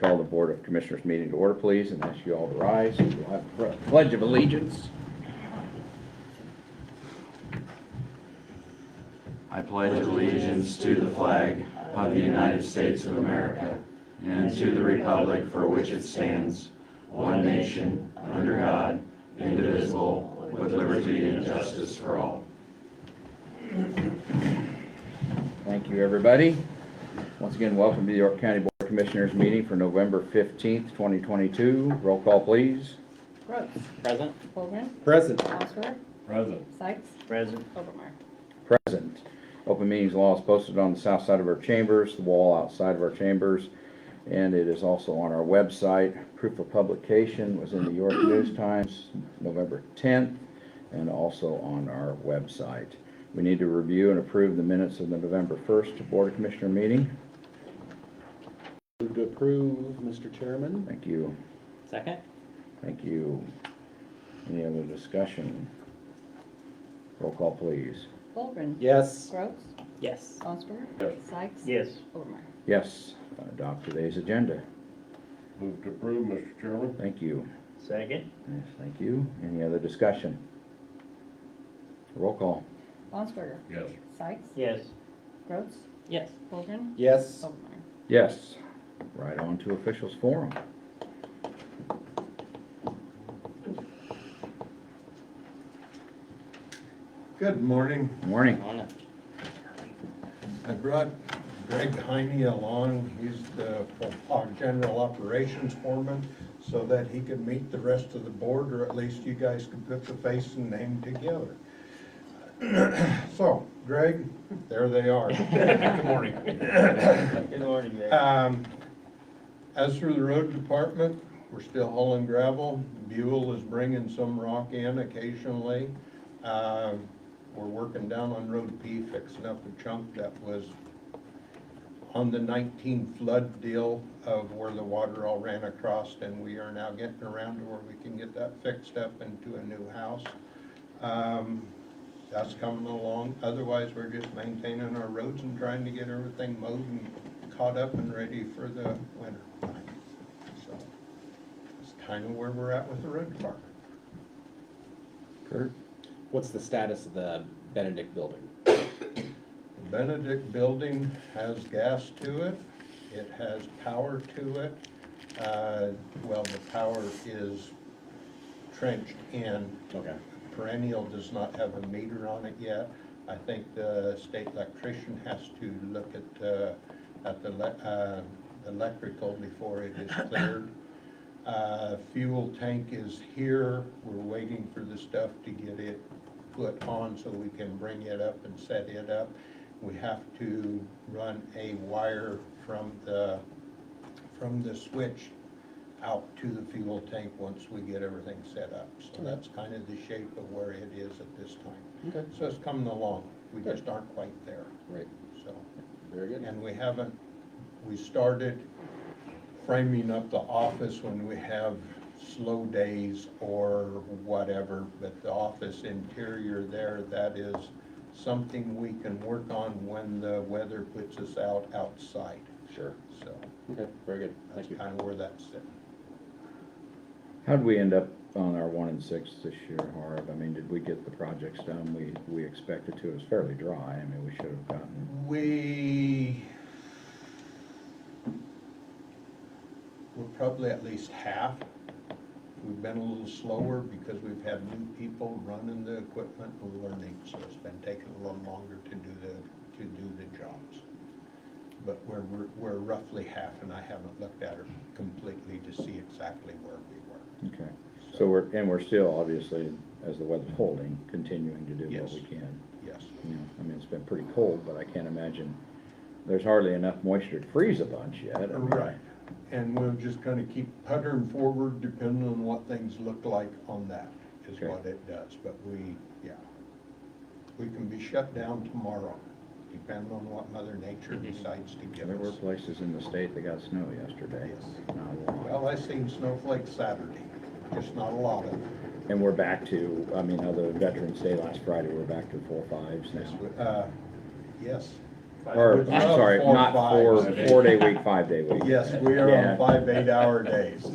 call the Board of Commissioners meeting to order, please, and ask you all to rise. We'll have a pledge of allegiance. I pledge allegiance to the flag of the United States of America and to the republic for which it stands, one nation, under God, indivisible, with liberty and justice for all. Thank you, everybody. Once again, welcome to the York County Board of Commissioners meeting for November 15th, 2022. Roll call, please. Rhodes. Present. Holgren. Present. Osler. Present. Sykes. Present. Overmeyer. Present. Open meetings law is posted on the south side of our chambers, the wall outside of our chambers, and it is also on our website. Proof of publication was in the York News Times, November 10th, and also on our website. We need to review and approve the minutes of the November 1st Board of Commissioner meeting. Move to approve, Mr. Chairman. Thank you. Second. Thank you. Any other discussion? Roll call, please. Holgren. Yes. Rhodes. Yes. Osler. Yes. Sykes. Yes. Overmeyer. Yes. Adopt today's agenda. Move to approve, Mr. Chairman. Thank you. Second. Yes, thank you. Any other discussion? Roll call. Osler. Yes. Sykes. Yes. Rhodes. Yes. Holgren. Yes. Overmeyer. Yes. Right on to officials forum. Good morning. Morning. On it. I brought Greg Heine along. He's the general operations foreman, so that he could meet the rest of the board, or at least you guys could put the face and name together. So, Greg, there they are. Good morning. Good morning, Greg. As for the road department, we're still hauling gravel. Buell is bringing some rock in occasionally. We're working down on Road P, fixing up a chunk that was on the 19 flood deal of where the water all ran across, and we are now getting around to where we can get that fixed up into a new house. That's coming along. Otherwise, we're just maintaining our roads and trying to get everything mowed and caught up and ready for the winter time. So that's kind of where we're at with the road department. Kurt? What's the status of the Benedict building? The Benedict building has gas to it. It has power to it. Well, the power is trenched in. Okay. Perennial does not have a meter on it yet. I think the state electrician has to look at the electrical before it is cleared. Fuel tank is here. We're waiting for the stuff to get it put on so we can bring it up and set it up. We have to run a wire from the switch out to the fuel tank once we get everything set up. So that's kind of the shape of where it is at this time. Okay. So it's coming along. We just aren't quite there. Right. So, Very good. and we started framing up the office when we have slow days or whatever, but the office interior there, that is something we can work on when the weather puts us outside. Sure. So Okay. Very good. that's Thank you. kind of where that's sitting. How'd we end up on our 1 and 6 this year, Harv? I mean, did we get the projects done we expected to? It was fairly dry. I mean, we should have gotten... We're probably at least half. We've been a little slower because we've had new people running the equipment and learning, so it's been taking a little longer to do the jobs. But we're roughly half, and I haven't looked at it completely to see exactly where we were. Okay. So we're still, obviously, as the weather's holding, continuing to do what Yes. we can. Yes. You know, I mean, it's been pretty cold, but I can't imagine there's hardly enough moisture to freeze a bunch yet. I mean, Right. And we'll just kind of keep puttering forward depending on what things look like on that, is Okay. what it does. But we can be shut down tomorrow, depending on what Mother Nature decides to give There were us. places in the state that got snow yesterday. Yes. Not a lot. Well, I seen snowflakes Saturday, just not a lot of them. And we're back to, I mean, other Veterans Day last Friday, we're back to 4 5s now. Yes, Or, Would I'm love sorry, 4 not fives. 4-day week, 5-day week. Yes, we are Yeah. on 5 8-hour days.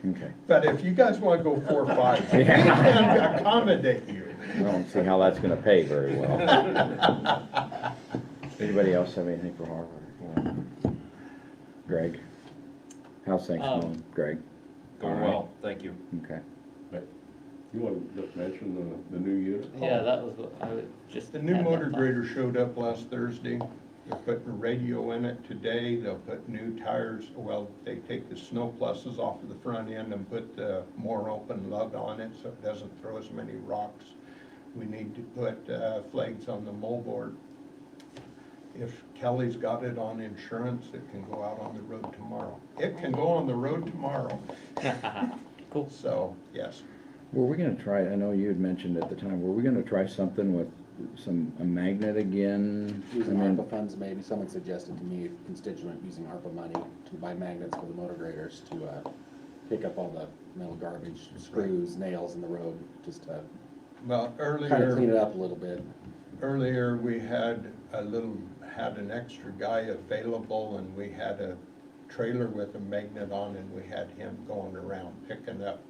Okay. But if you guys wanna go 4 5s, we Yeah. can accommodate you. I don't see how that's gonna pay very well. Anybody else have anything for Harvard? Greg? How's things going, Greg? Going well, thank you. Okay. You want to just mention the new unit? Yeah, that was what I would just. The new had that motor thought. grader showed up last Thursday. They're putting a radio in it today. They'll put new tires. Well, they take the snow pluses off of the front end and put the more open lug on it so it doesn't throw as many rocks. We need to put flags on the moldboard. If Kelly's got it on insurance, it can go out on the road tomorrow. It can go on the road tomorrow. Cool. So, yes. Were we gonna try, I know you had mentioned at the time, were we gonna try something with a magnet again? I Using mean, ARPA funds, maybe, someone suggested to me, a constituent, using ARPA money to buy magnets for the motor graders to, pick up all the metal garbage, screws, nails in the road, just to Well, kind of clean earlier, it up a little bit. we had an extra guy available, and we had a trailer with a magnet on, and we had him going around picking up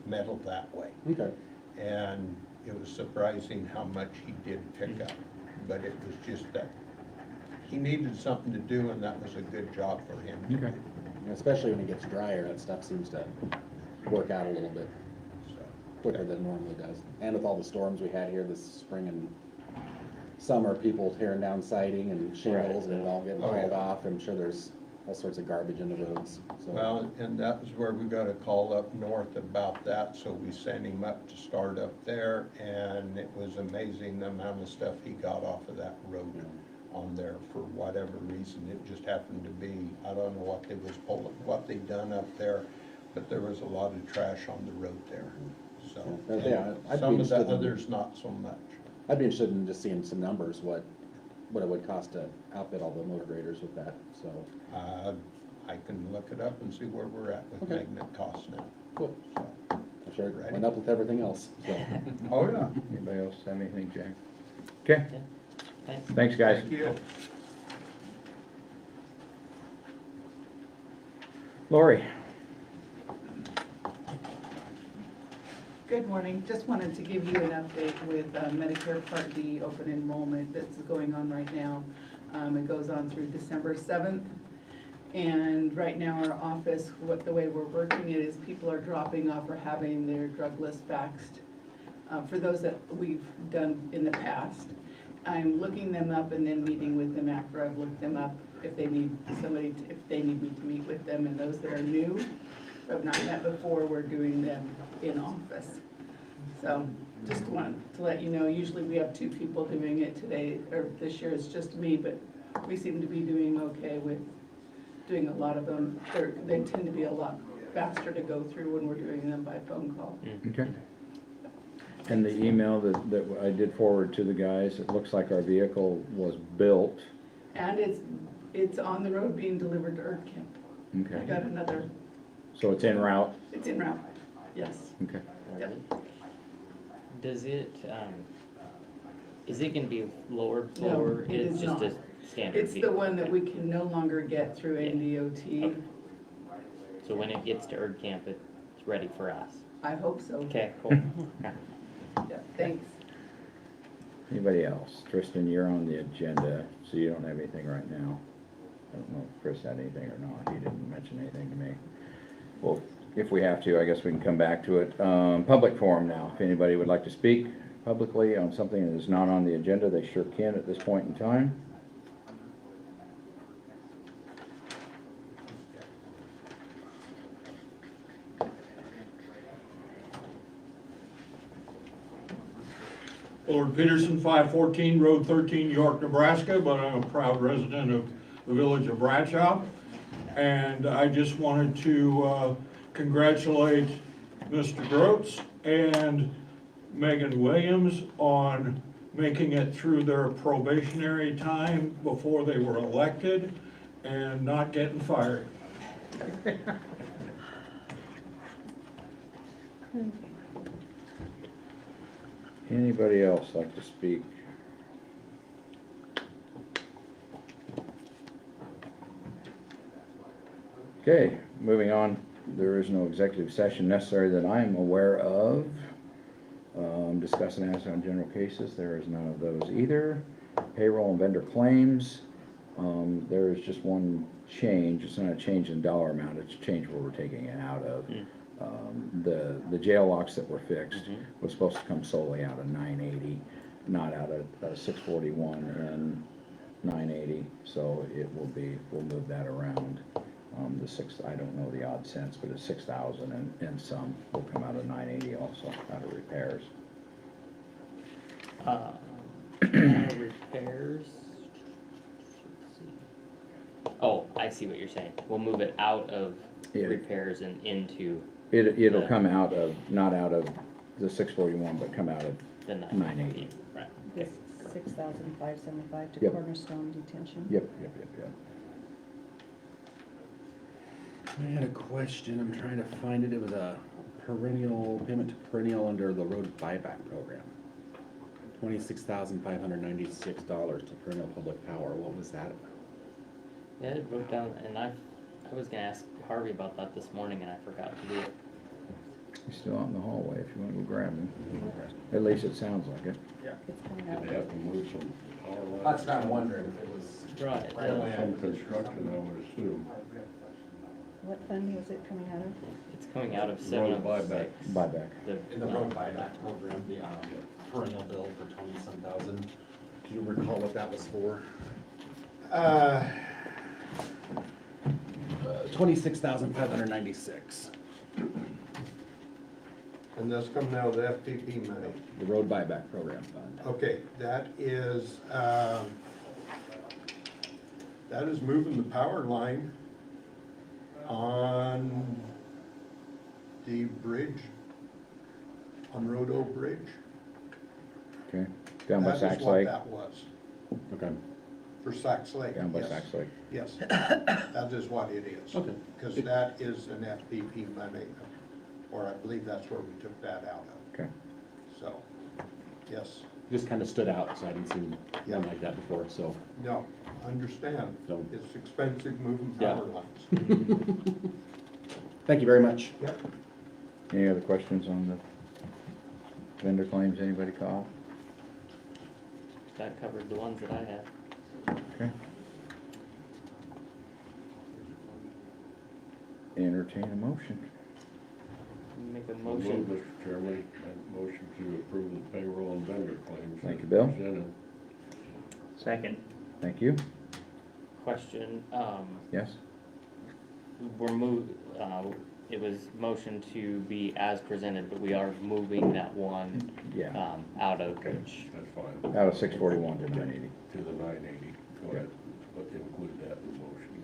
metal that way. Okay. And it was surprising how much he did pick up, but it was just that he needed something to do, and that was a good job for him to Okay. do. And especially when it gets drier, that stuff seems to work out a little bit So, quicker than it normally does. And with all the storms we had here this spring and summer, people tearing down siding and shingles and it all getting Oh, yeah. hauled off, I'm sure there's all sorts of garbage in the roads, so. well, and that was where we got a call up north about that, so we sent him up to start up there, and it was amazing the amount of stuff he got off of that road on there for whatever reason. It just happened to be, I don't know what they was pulling, what they done up there, but there was a lot of trash on the road there, so. Yeah, I'd be Some of the interested in- others, not so much. I'd be interested in just seeing some numbers, what it would cost to outfit all the motor graders with that, so. I can look it up and see where we're at with Okay. magnet costs now. Cool. So, I'm sure it Ready? went up with everything else, so. oh, yeah. Anybody else have anything, Jack? Okay, Thanks. thanks, guys. Thank you. Lori? Good morning. Just wanted to give you an update with Medicare Part D open enrollment that's going on right now. It goes on through December 7th. And right now our office, the way we're working it is people are dropping off or having their drug list faxed. For those that we've done in the past, I'm looking them up and then meeting with them after I've looked them up if they need if they need me to meet with them. And those that are new, who have not met before, we're doing them in office. So just wanted to let you know, usually we have 2 people doing it today, or this year it's just me, but we seem to be doing okay with doing a lot of them. They tend to be a lot faster to go through when we're doing them by phone call. Okay. And the email that I did forward to the guys, it looks like our vehicle was built. And it's on the road being delivered to Earth Camp. I Okay, got another, so it's en route? it's en route, yes. Okay. Yep. Does it, is it gonna be lower, No, or it it's is just a not. standard It's the vehicle? one that we can no longer get through Yeah. NDOT. Okay. So when it gets to Erd Camp, it's ready for us? I hope so. Okay, cool. Okay. Yeah, thanks. Anybody else? Tristan, you're on the agenda, so you don't have anything right now. I don't know if Chris had anything or not. He didn't mention anything to me. Well, if we have to, I guess we can come back to it. Public forum now. If anybody would like to speak publicly on something that is not on the agenda, they sure can at this point in time. Lord Peterson, 514 Road 13, York, Nebraska, but I'm a proud resident of the village of Bradshaw. And I just wanted to congratulate Mr. Groats and Megan Williams on making it through their probationary time before they were elected and not getting fired. Anybody else like to speak? Okay, moving on, there is no executive session necessary that I am aware of. Discuss and act on general cases, there is none of those either. Payroll and vendor claims, there is just one change, it's not a change in dollar amount, it's a change where we're taking it out of. The jail locks that were fixed was supposed to come solely out of 980, not out of 641 and 980, so it will be, we'll move that around. I don't know the odd cents, but it's 6,000 and some will come out of 980 also, out of repairs. Repairs. Let's see. Oh, I see what you're saying. We'll move it out of Yeah. repairs and into It'll Yeah. come out of, not out of the 641, but come out of the 980. Right. This 6,575 to Yep. Cornerstone Detention. Yep. I had a question, I'm trying to find it, it was a perennial, payment to perennial under the road buyback program. $26,596 to perennial public power, what was that? Yeah, it wrote down, and I was gonna ask Harvey about that this morning, and I forgot to do it. He's still out in the hallway if you want to go grab him. At least it sounds like it. It's coming Did out. they have to move some power lines? That's what I'm wondering, if it was. Right. Right away. Some construction, I would assume. What fund was it coming out of? It's coming out of Road 706. Buyback. In the road buyback program, the perennial bill for 20-some thousand, do you recall what that was for? 26,596, And that's coming out of the FPP money. the road buyback program fund. Okay, that is moving the power line on the bridge, on Rodo Bridge. Okay, down by That Sacks is what Lake. that was, Okay. for Sacks Lake, Down by yes. Sacks Lake. Yes, that is what it is. Okay. Because that is an FPP money, or I believe that's where we took that out of, Okay. so, yes, Just kind of stood out, so I hadn't seen one like that before, so. no, understand, So- it's expensive moving Yeah. power lines. Thank you very much. Yep. Any other questions on the vendor claims anybody call? That covered the ones that I had. Okay. Entertain a motion. Make a Move, motion. Mr. Chairman, and motion to approve the payroll and vendor claims. Thank you, as Bill. presented. Second. Thank you. Question, Yes? it was motion to be as presented, but we are moving that one, Yeah. out of, That's fine. Out of 641 to 980. To the 980, go ahead, but include that in the motion.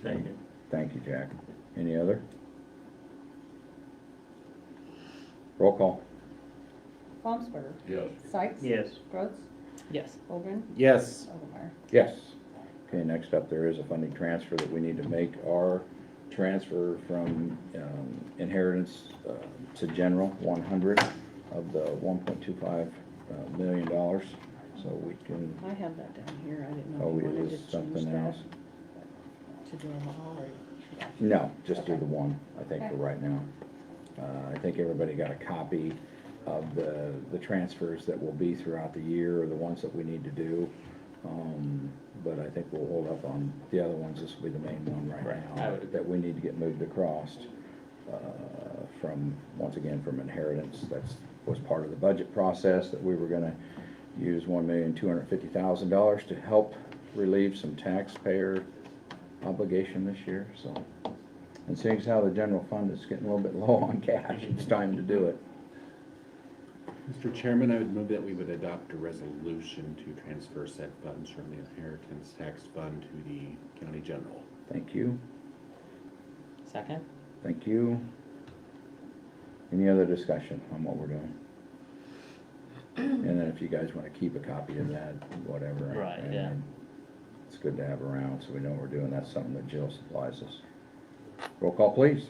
Second. Thank you, Jack. Any other? Roll call. Baumsberger. Yes. Sykes. Yes. Rhodes. yes. Holgren. Yes. Omenauer. Yes. Okay, next up, there is a funding transfer that we need to make. Our transfer from inheritance to general, 100 of the $1.25 million. So we can, I have that down here, I didn't know oh, if you it wanted was to change something that else. to do them all, or. No, just do Okay. the one, I think, for Okay. right now. I think everybody got a copy of the transfers that will be throughout the year, or the ones that we need to do. But I think we'll hold up on the other ones, this will be the main one right Right, I now, would agree. that we need to get moved across, from, once again, from inheritance. That's, was part of the budget process, that we were gonna use $1,250,000 to help relieve some taxpayer obligation this year, so. And seeing as how the general fund is getting a little bit low on cash, it's time to do it. Mr. Chairman, I would move that we would adopt a resolution to transfer said funds from the inheritance tax fund to the county general. Thank you, Second? thank you. Any other discussion on what we're doing? And then if you guys wanna keep a copy of that, whatever. Right, and yeah. It's good to have around, so we know what we're doing. That's something that Jill supplies us. Roll call, please.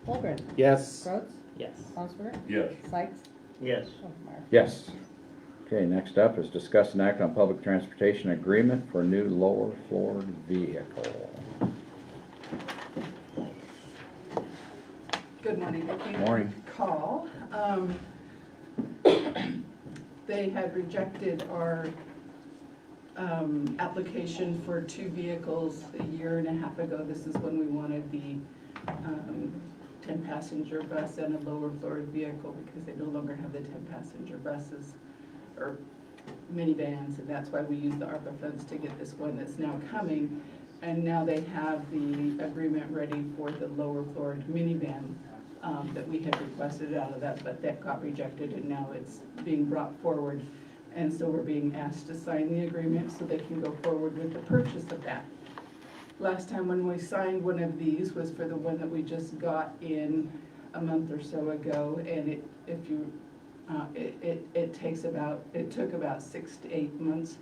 Holgren. Yes. Rhodes. Yes. Baumsberger. Yes. Sykes. Yes. Omenauer. Yes. Okay, next up is discuss and act on public transportation agreement for new lower floored vehicle. Good morning. I came Morning. to call. They had rejected our application for 2 vehicles a year and a half ago. This is when we wanted the 10-passenger bus and a lower floor vehicle because they no longer have the 10-passenger buses or minivans, and that's why we used the ARPA funds to get this one that's now coming. And now they have the agreement ready for the lower floor minivan that we had requested out of that, but that got rejected, and now it's being brought forward. And so we're being asked to sign the agreement so they can go forward with the purchase of that. Last time when we signed one of these was for the one that we just got in a month or so ago, and it took about 6 to 8 months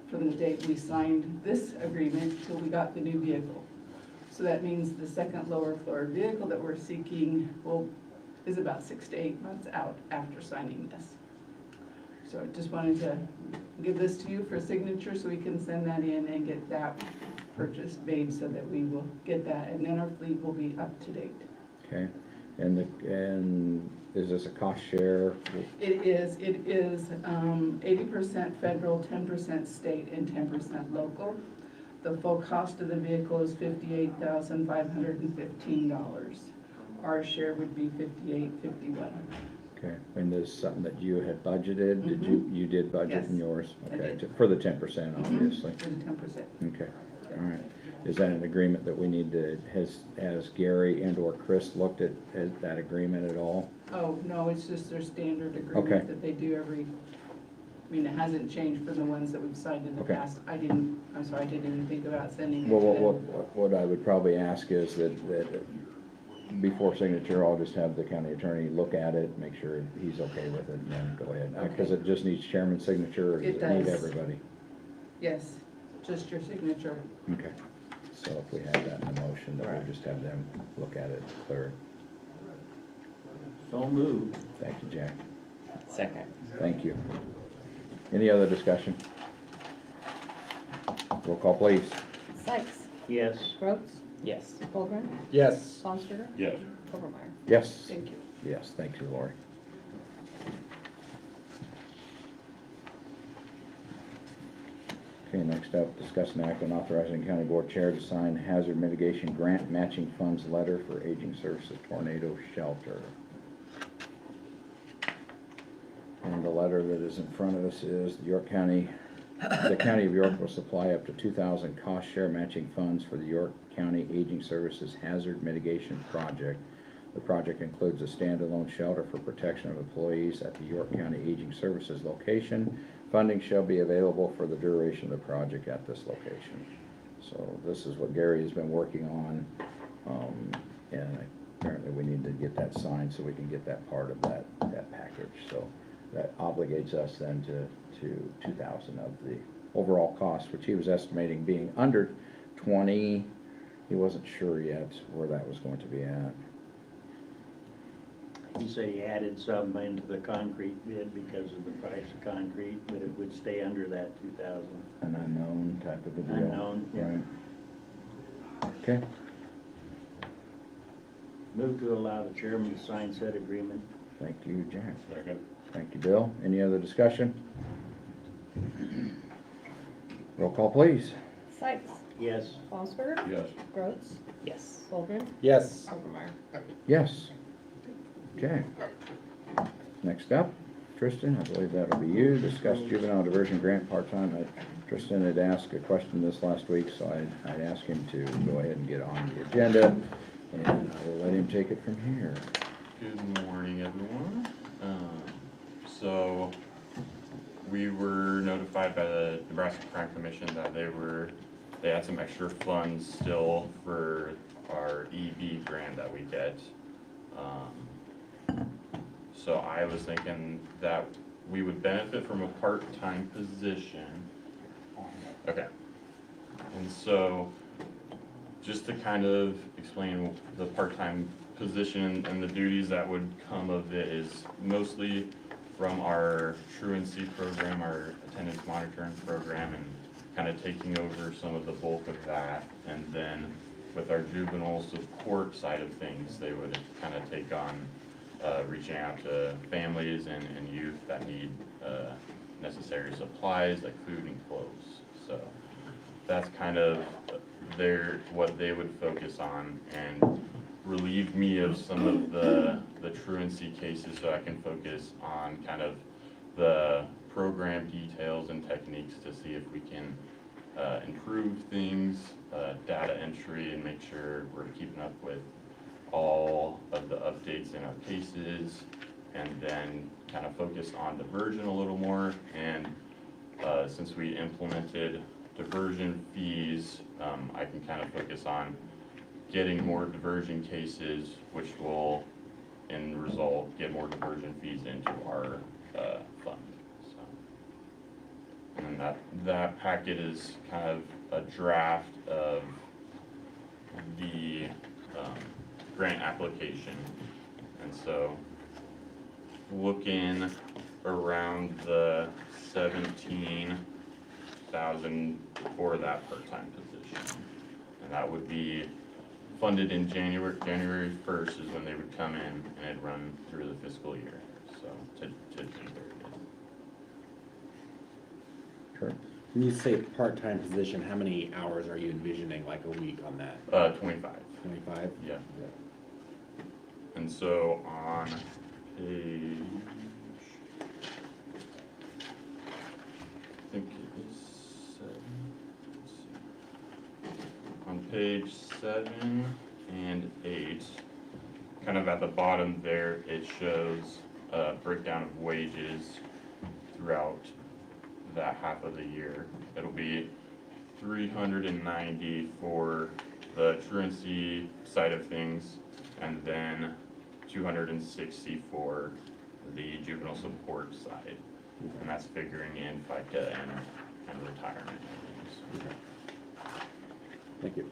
from the date we signed this agreement till we got the new vehicle. So that means the second lower floor vehicle that we're seeking is about 6 to 8 months out after signing this. So I just wanted to give this to you for signature so we can send that in and get that purchase made so that we will get that, and then our fleet will be up to date. Okay, and is this a cost share? It is 80% federal, 10% state, and 10% local. The full cost of the vehicle is $58,515. Our share would be $58,51. Okay, and this is something that you had budgeted? Did you did budget in Yes, yours? I Okay, did. for the 10%, obviously. For the 10%. Okay, all right. Is that an agreement that we need to, has Gary and or Chris looked at that agreement at all? Oh, no, it's just their standard Okay. agreement that they do every, I mean, it hasn't changed from the ones that we've signed in the Okay. past. I'm sorry, I didn't even think about sending it Well, to them. what I would probably ask is that before signature, I'll just have the county attorney look at it, make sure he's okay with it, and then go ahead. Because it just needs chairman's signature, or does It it need does. everybody? Yes, just your signature. Okay, so if we have that in the motion, then we'll just have them look at it, clear it. So moved. Thank you, Jack. Second. Thank you. Any other discussion? Roll call, please. Sykes, Yes. Rhodes, Yes. Holgren, Yes. Baumgartner, Yes. Overmeyer. Yes. Thank you. Yes, thank you, Lori. Okay, next up, discuss an act on authorizing county board chair to sign hazard mitigation grant matching funds letter for Aging Services Tornado Shelter. And the letter that is in front of us is the County of York will supply up to 2,000 cost share matching funds for the York County Aging Services Hazard Mitigation Project. The project includes a standalone shelter for protection of employees at the York County Aging Services location. Funding shall be available for the duration of the project at this location. So this is what Gary has been working on, and apparently we need to get that signed so we can get that part of that package. So that obligates us then to 2,000 of the overall cost, which he was estimating being under 20. He wasn't sure yet where that was going to be at. He said he added some into the concrete bid because of the price of concrete, but it would stay under that 2,000. An unknown type of a deal. Unknown, yeah. Right. Okay, Move to allow the chairman to sign said agreement. thank you, Jack. Second. Thank you, Bill. Any other discussion? Roll call, please. Sykes, Yes. Baumgartner, Yes. Rhodes, Yes. Holgren, Yes. Overmeyer. Yes. Okay. Next up, Tristan, I believe that'll be you. Discuss juvenile diversion grant part-time. Tristan had asked a question this last week, so I'd ask him to go ahead and get on the agenda, and I will let him take it from here. Good morning, everyone. So we were notified by the Nebraska Crime Commission that they had some extra funds still for our EV grant that we get. So I was thinking that we would benefit from a part-time position. Okay. And so just to kind of explain the part-time position and the duties that would come of it is mostly from our truancy program, our attendance monitoring program, and kind of taking over some of the bulk of that. And then with our juvenile support side of things, they would kind of take on reaching out to families and youth that need necessary supplies like food and clothes. So that's kind of what they would focus on and relieve me of some of the truancy cases so I can focus on kind of the program details and techniques to see if we can improve things, data entry, and make sure we're keeping up with all of the updates in our cases, and then kind of focus on diversion a little more. And since we implemented diversion fees, I can kind of focus on getting more diversion cases, which will, in result, get more diversion fees into our fund. So, and that packet is kind of a draft of the grant application, and so looking around the 17,000 for that part-time position, and that would be funded in January 1st is when they would come in, and it'd run through the fiscal year, so to June 30th. Sure. When you say part-time position, how many hours are you envisioning, like a week on that? 25. 25? Yeah. And so on page, I think it is 7. Let's see. On page 7 and 8, kind of at the bottom there, it shows a breakdown of wages throughout that half of the year. It'll be 390 for the truancy side of things, and then 260 for the juvenile support side, and that's figuring in FICA and retirement. Thank you.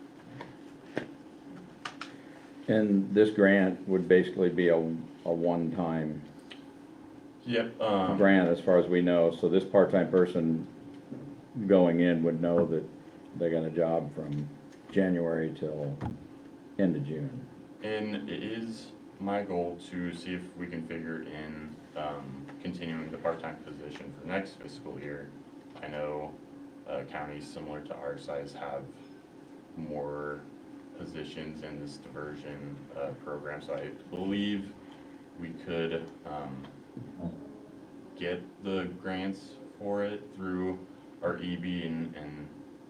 And this grant would basically be a one-time Yep. grant as far as we know, so this part-time person going in would know that they got a job from January till end of June. And it is my goal to see if we can figure in continuing the part-time position for next fiscal year. I know counties similar to our size have more positions in this diversion program, so I believe we could get the grants for it through our EB and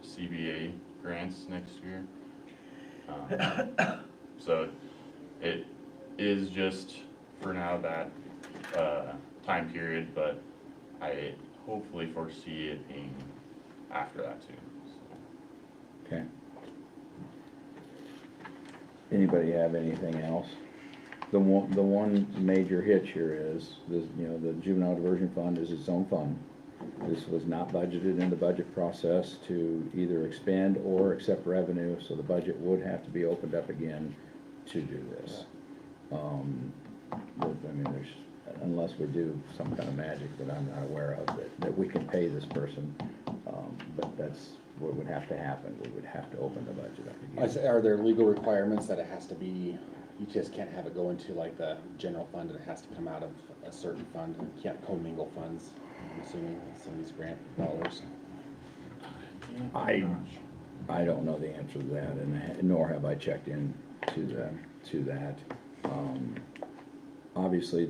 CBA grants next year. So it is just for now that time period, but I hopefully foresee it being after that too. Okay. Anybody have anything else? The one major hitch here is, this, the juvenile diversion fund is its own fund. This was not budgeted in the budget process to either expend or accept revenue, so the budget would have to be opened up again to do this. Unless we do some kind of magic that I'm not aware of, that we can pay this person, but that's what would have to happen. We would have to open the budget up again. Are there legal requirements that it has to be, you just can't have it go into like the general fund, it has to come out of a certain fund, you can't commingle funds, I'm assuming, some of these grant dollars? I don't know the answer to that, and nor have I checked into that. Obviously,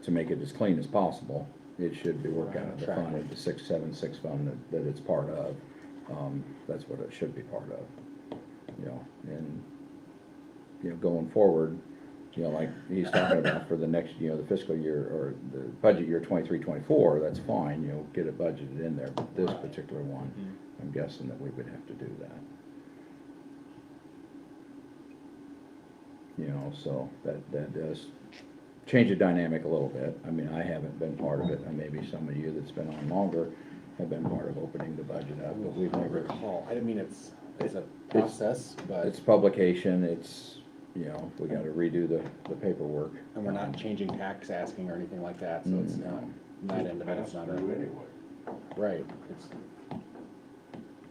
to make it as clean as possible, it should be worked out of the fund, the 676 fund that it's part of. That's what it should be part of, and, going forward, like he's talking about for the next, the fiscal year or the budget year 23-24, that's fine, get it budgeted in there, but this particular one, I'm guessing that we would have to do that. So that does change the dynamic a little bit. I mean, I haven't been part of it, and maybe some of you that's been on longer have been part of opening the budget up, but we've never. Recall, I mean, it's a process, but. It's publication, it's, we gotta redo the paperwork. And we're not changing tax asking or anything like that, so it's not, that end of it, it's not a. Anyway. Right, it's.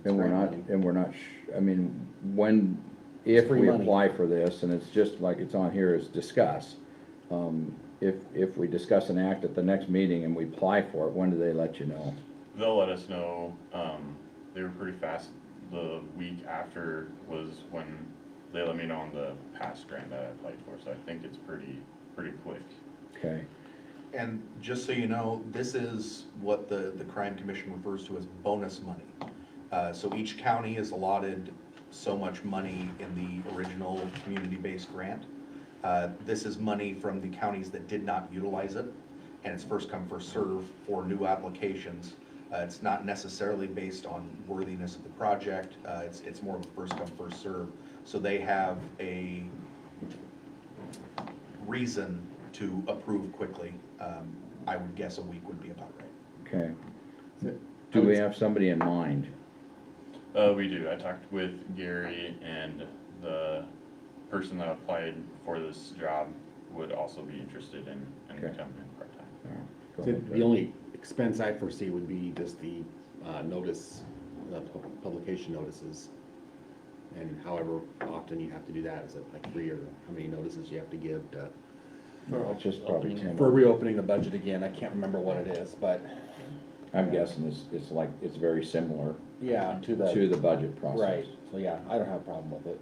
And we're grant not, money. and we're not, I mean, when if free we money. apply for this, and it's just like it's on here, is discuss. If we discuss an act at the next meeting and we apply for it, when do they let you know? They'll let us know, they were pretty fast. The week after was when they let me know on the past grant that I applied for, so I think it's pretty quick. Okay, And just so you know, this is what the Crime Commission refers to as bonus money. So each county is allotted so much money in the original community-based grant. This is money from the counties that did not utilize it, and it's first come, first serve for new applications. It's not necessarily based on worthiness of the project, it's more of a first come, first serve. So they have a reason to approve quickly. I would guess a week would be about right. okay. Do we have somebody in mind? We do. I talked with Gary, and the person that applied for this job would also be interested in Okay. coming in part-time. Go So ahead, the only expense I foresee would be just the notice, publication notices. And however often you have to do that, is it like 3 or how many notices you have to give to, Well, it's just probably Opening. 10. for reopening the budget again? I can't remember what it is, but I'm guessing it's like, it's very similar yeah, to the budget process. right. So yeah, I don't have a problem with it.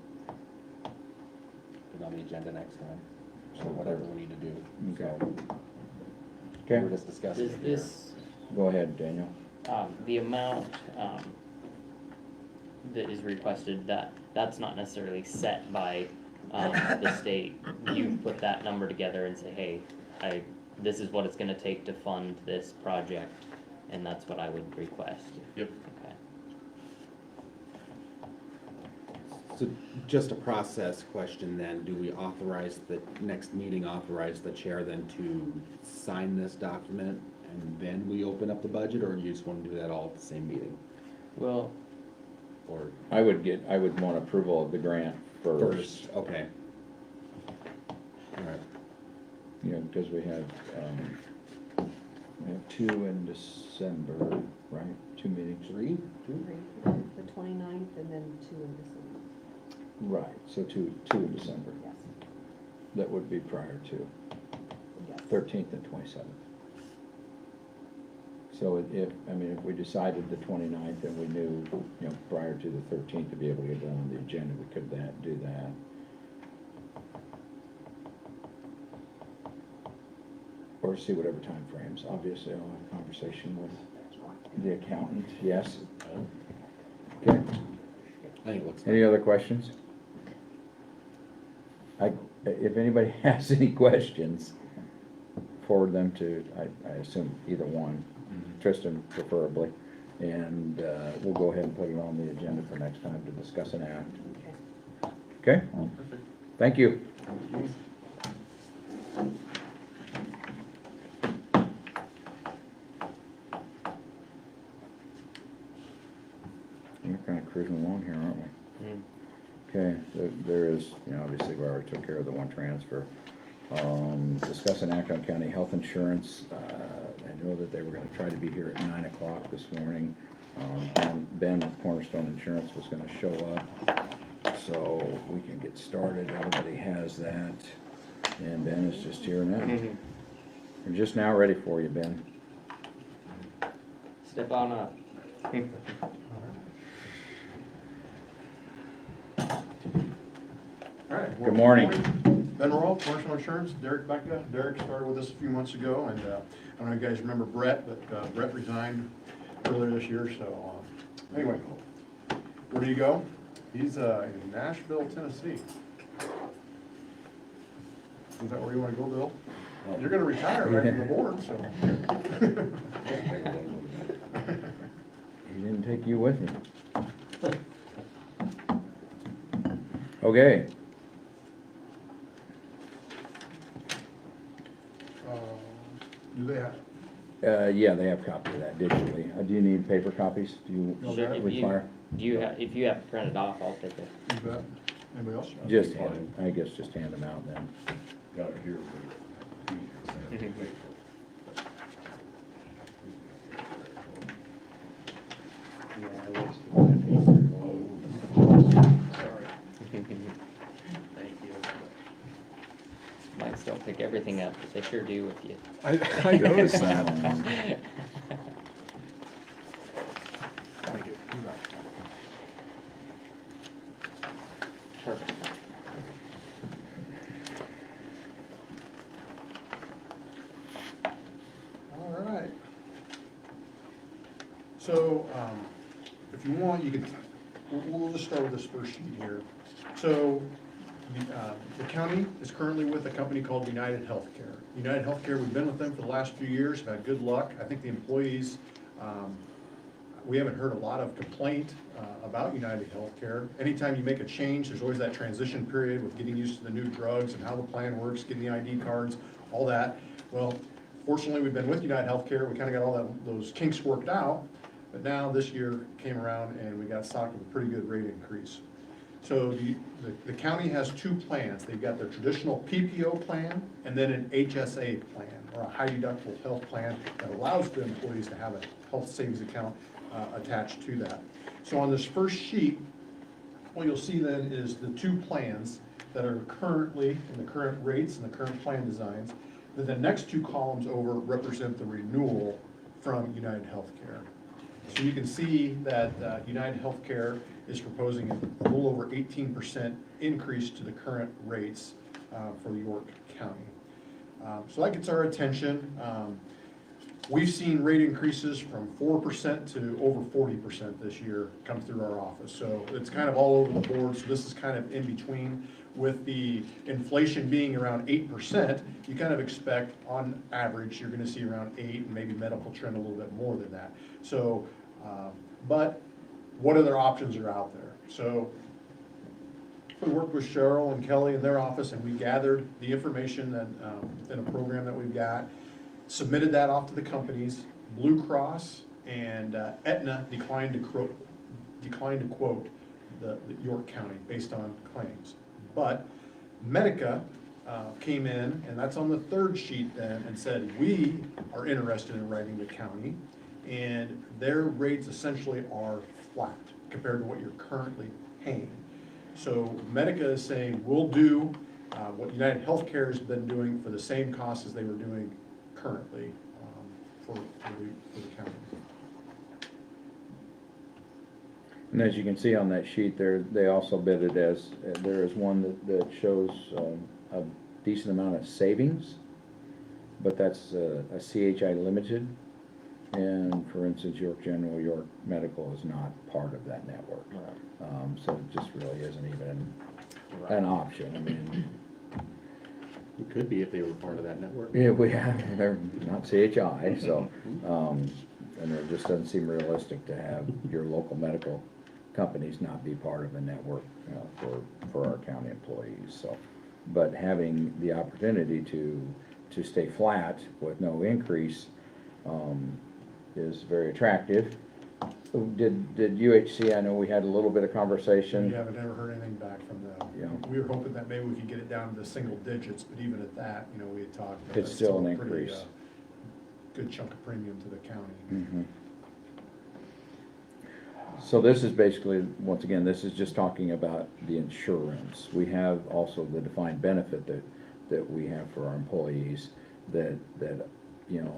Put it on the agenda next time, so whatever we need to do. Okay. So Okay, we're just discussing Is it here. this, go ahead, Daniel. the amount, that is requested, that's not necessarily set by, the state? You put that number together and say, hey, this is what it's gonna take to fund this project, and that's what I would request. Yep. Okay. So just a process question then, do we authorize the next meeting, authorize the chair then to sign this document and then we open up the budget, or you just want to do that all at the same meeting? Well, Or I would want approval of the grant first, first, okay. All right, you know, because we have 2 in December, right? 2 meetings. 3? 2? The 29th and then 2 in December. Right, so 2 in December. Yes, That would be prior to yes. 13th and 27th. So if we decided the 29th and we knew, you know, prior to the 13th to be able to get it on the agenda, we could do that. Or see whatever time frames. Obviously, I'll have a conversation with the accountant, yes? Okay, I think it looks. any other questions? If anybody has any questions, forward them to, I assume, either one, Tristan preferably, and we'll go ahead and put it on the agenda for next time to discuss an act. Okay. Okay? Thank you. We're kind of cruising along here, aren't we? mm, Okay, there is, you know, obviously we already took care of the one transfer. Discuss an act on county health insurance. I know that they were gonna try to be here at 9 o'clock this morning. And Ben with Cornerstone Insurance was gonna show up, so we can get started. Everybody has that. And Ben is just here now. mm-hmm. We're just now ready for you, Ben. Step on up. All right. Good morning. Ben Roll, Commercial Insurance, Derek Becca. Derek started with us a few months ago, and I don't know if you guys remember Brett, but Brett resigned earlier this year, so, anyway. Where do you go? He's in Nashville, Tennessee. Is that where you wanna go, Bill? You're gonna retire right from the board, so. He didn't take you with him. Okay, Do they have? yeah, they have a copy of that digitally. Do you need paper copies? Do you Sure, if you, require? if you have to print it off, I'll take it. You bet. Anybody else? Just hand, I guess just hand them out then. Got it here. Yeah, I wasted my paper. Sorry. kids don't pick everything up, but they sure do with you. I noticed that. Perfect. All right. So, if you want, you can, we'll just start with this first sheet here. So, the county is currently with a company called United Healthcare. United Healthcare, we've been with them for the last few years, have had good luck. I think the employees, we haven't heard a lot of complaint about United Healthcare. Anytime you make a change, there's always that transition period with getting used to the new drugs and how the plan works, getting the ID cards, all that. Well, fortunately, we've been with United Healthcare. We kind of got all those kinks worked out. But now this year came around and we got socked with a pretty good rate increase. So the county has two plans. They've got their traditional PPO plan and then an HSA plan, or a high deductible health plan that allows the employees to have a health savings account attached to that. So on this first sheet, what you'll see then is the two plans that are currently in the current rates and the current plan designs. Then the next two columns over represent the renewal from United Healthcare. So you can see that United Healthcare is proposing a little over 18% increase to the current rates for York County. So that gets our attention. We've seen rate increases from 4% to over 40% this year come through our office. So it's kind of all over the board. So this is kind of in between. With the inflation being around 8%, you kind of expect on average, you're gonna see around 8 and maybe medical trend a little bit more than that. So, but what other options are out there? So we worked with Cheryl and Kelly in their office and we gathered the information that, in a program that we've got, submitted that off to the companies. Blue Cross and Aetna declined to quote the York County based on claims. But Medica came in, and that's on the third sheet then, and said, we are interested in writing the county, and their rates essentially are flat compared to what you're currently paying. So Medica is saying, we'll do what United Healthcare has been doing for the same cost as they were doing currently for the county. And as you can see on that sheet there, they also bid it as, there is one that shows a decent amount of savings, but that's a CHI limited. And for instance, York General, York Medical is not part of that network. So it just really isn't even an option. I mean, It could be if they were part of that network. yeah, they're not CHI, so, and it just doesn't seem realistic to have your local medical companies not be part of the network, you know, for our county employees, so. But having the opportunity to stay flat with no increase, is very attractive. Did UHC, I know we had a little bit of conversation. We haven't ever heard anything back from them. Yeah. We were hoping that maybe we could get it down to the single digits, but even at that, you know, we had talked. It's that's still an a pretty, increase. Good chunk of premium to the county. Mhm. So this is basically, once again, this is just talking about the insurance. We have also the defined benefit that we have for our employees that, you know,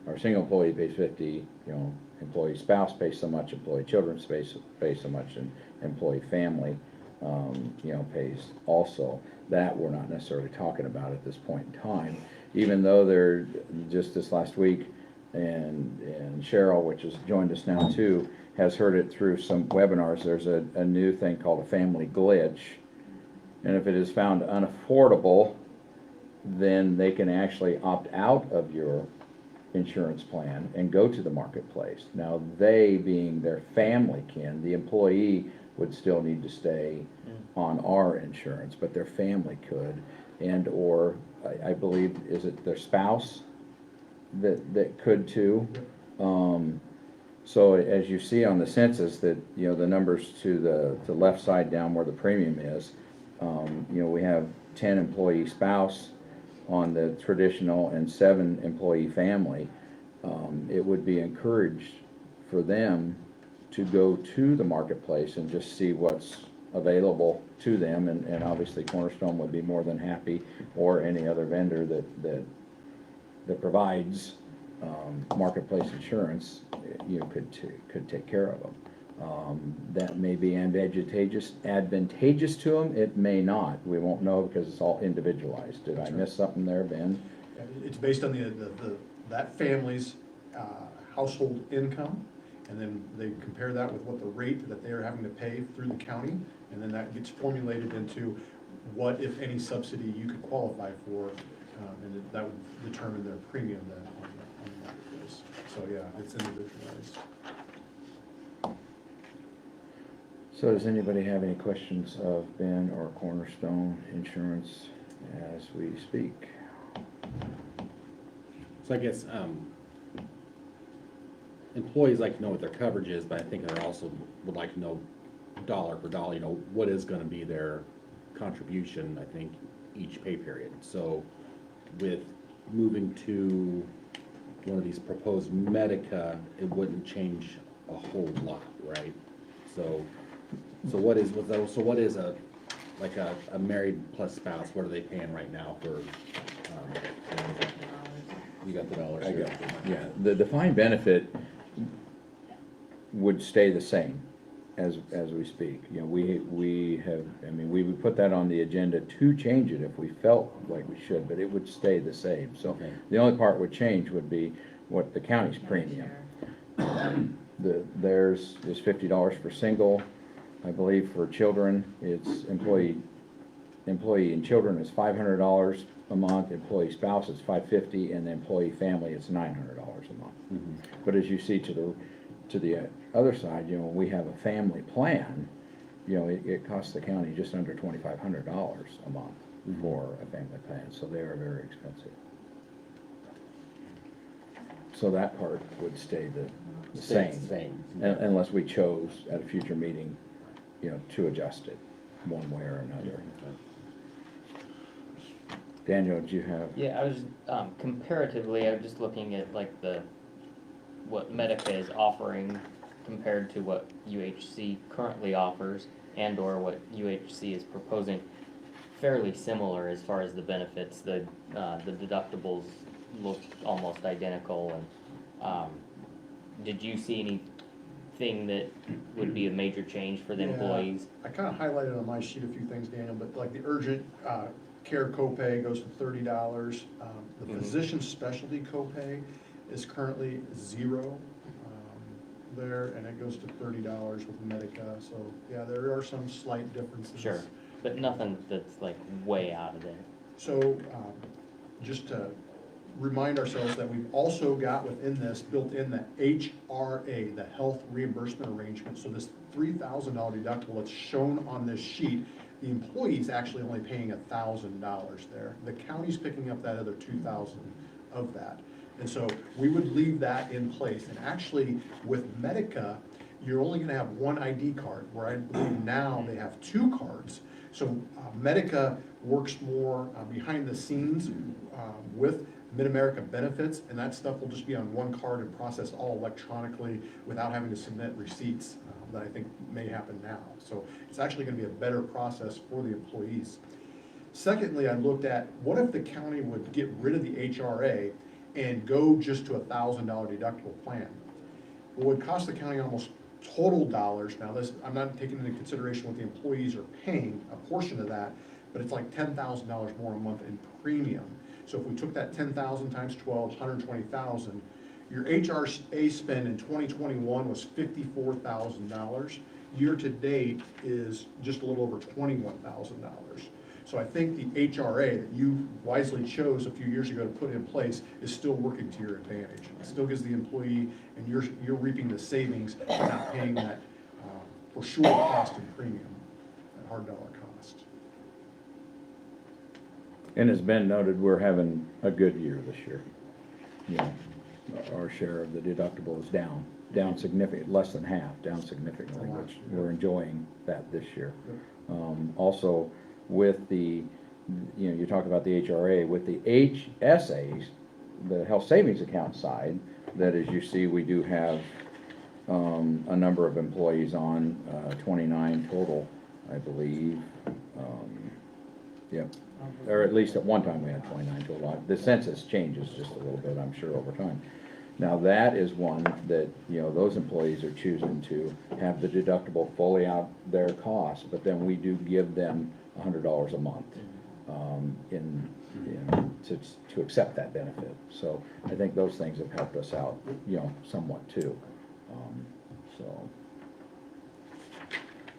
our single employee pays 50, you know, employee spouse pays so much, employee children pays so much, and employee family, you know, pays also. That we're not necessarily talking about at this point in time, even though they're, just this last week, and Cheryl, which has joined us now too, has heard it through some webinars. There's a new thing called a family glitch. And if it is found unaffordable, then they can actually opt out of your insurance plan and go to the marketplace. Now, they being their family kin, the employee would still need to stay on our insurance, but their family could, and or I believe, is it their spouse that could too? So as you see on the census that, you know, the numbers to the left side down where the premium is, you know, we have 10 employee spouse on the traditional and 7 employee family. It would be encouraged for them to go to the marketplace and just see what's available to them, and obviously Cornerstone would be more than happy, or any other vendor that provides marketplace insurance, you know, could take care of them. That may be advantageous to them, it may not, we won't know because it's all individualized. Did I miss something there, Ben? It's based on that family's household income, and then they compare that with what the rate that they're having to pay through the county, and then that gets formulated into what, if any, subsidy you could qualify for, and that would determine their premium then on the marketplace. So, yeah, it's individualized. So does anybody have any questions of Ben or Cornerstone Insurance as we speak? So I guess, employees like to know what their coverage is, but I think they also would like to know dollar for dollar, you know, what is gonna be their contribution, I think, each pay period. So with moving to one of these proposed Medica, it wouldn't change a whole lot, right? So what is a, like a married plus spouse, what are they paying right now for, you got the dollars I here? got it. Yeah, the defined benefit would stay the same as we speak. You know, we have, I mean, we would put that on the agenda to change it if we felt like we should, but it would stay the same. So Okay. the only part would change would be what the county's premium. Theirs is $50 for single. I believe for children, it's employee and children is $500 a month, employee spouse is $550, and the employee family is $900 a month. Mhm. But as you see to the other side, you know, when we have a family plan, you know, it costs the county just under $2,500 a month for a family plan, so they are very expensive. So that part would stay the Stay same. the same. Unless we chose at a future meeting, you know, to adjust it one way or another. Daniel, did you have? Yeah, I was, comparatively, I was just looking at like what Medica is offering compared to what UHC currently offers and or what UHC is proposing. Fairly similar as far as the benefits, the deductibles look almost identical, and, did you see anything that would be a major change for the Yeah. employees? I kind of highlighted on my sheet a few things, Daniel, but like the urgent care copay goes to $30. The Mhm. physician specialty copay is currently $0 there, and it goes to $30 with Medica. So, yeah, there are some slight differences. Sure, but nothing that's like way out of there. So, just to remind ourselves that we've also got within this, built in the HRA, the health reimbursement arrangement. So this $3,000 deductible that's shown on this sheet, the employee's actually only paying $1,000 there. The county's picking up that other $2,000 of that. And so we would leave that in place. And actually, with Medica, you're only gonna have one ID card, where I believe now they have two cards. So Medica works more behind the scenes with Mid-America benefits, and that stuff will just be on one card and processed all electronically without having to submit receipts that I think may happen now. So it's actually gonna be a better process for the employees. Secondly, I looked at, what if the county would get rid of the HRA and go just to $1,000 deductible plan? It would cost the county almost total dollars, now this, I'm not taking into consideration what the employees are paying, a portion of that, but it's like $10,000 more a month in premium. So if we took that 10,000 times 12, 120,000, your HRA spend in 2021 was $54,000. Year to date is just a little over $21,000. So I think the HRA that you wisely chose a few years ago to put in place is still working to your advantage. It still gives the employee, and you're reaping the savings by not paying that for sure cost and premium, that hard dollar cost. And as Ben noted, we're having a good year this year. You know, our share of the deductible is down significantly, less than half, down significantly, which we're enjoying that this year. Also, with the, you know, you talk about the HRA, with the HSAs, the health savings account side, that as you see, we do have a number of employees on, 29 total. I believe. Yep, or at least at one time we had 29 total. The census changes just a little bit, I'm sure, over time. Now, that is one that, you know, those employees are choosing to have the deductible fully out their costs, but then we do give them $100 a month to accept that benefit. So I think those things have helped us out, you know, somewhat too. So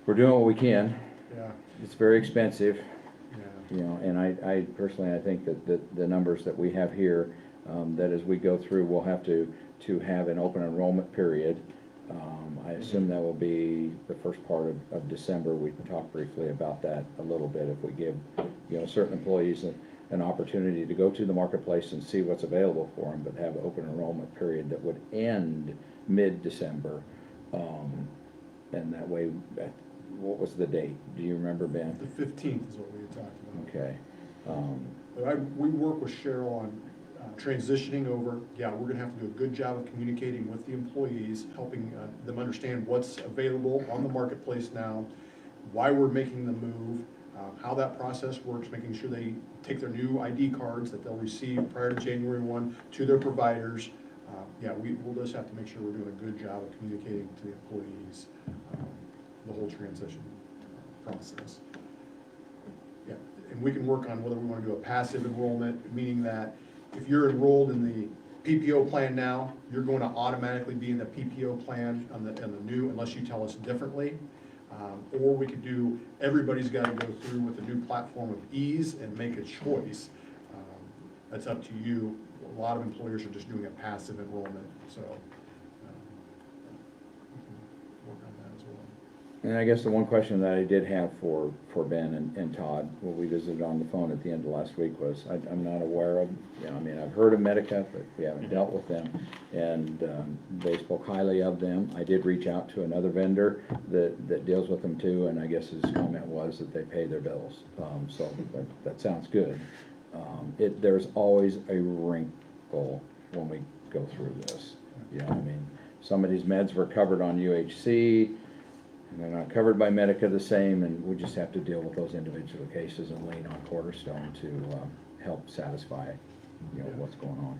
we're doing what we can. Yeah, It's very expensive. yeah. You know, and I personally, I think that the numbers that we have here, that as we go through, we'll have to have an open enrollment period. I assume that will be the first part of December. We can talk briefly about that a little bit if we give, you know, certain employees an opportunity to go to the marketplace and see what's available for them, but have an open enrollment period that would end mid-December. And that way, what was the date? Do you remember, Ben? The 15th is what we had talked about. Okay. But we work with Cheryl on transitioning over. Yeah, we're gonna have to do a good job of communicating with the employees, helping them understand what's available on the marketplace now, why we're making the move, how that process works, making sure they take their new ID cards that they'll receive prior to January 1 to their providers. Yeah, we'll just have to make sure we're doing a good job of communicating to the employees the whole transition process. Yeah, and we can work on whether we want to do a passive enrollment, meaning that if you're enrolled in the PPO plan now, you're going to automatically be in the PPO plan on the new, unless you tell us differently. Or we could do, everybody's got to go through with the new platform of ease and make a choice. That's up to you. A lot of employers are just doing a passive enrollment, so we can work on that as well. And I guess the one question that I did have for Ben and Todd, when we visited on the phone at the end of last week, was I'm not aware of, you know, I mean, I've heard of Medica, but we haven't dealt with them. And they spoke highly of them. I did reach out to another vendor that deals with them too, and I guess his comment was that they pay their bills. So that sounds good. There's always a wrinkle when we go through this. You know, I mean, some of these meds were covered on UHC, and they're not covered by Medica the same, and we just have to deal with those individual cases and lean on Cornerstone to help satisfy, you know, what's going on.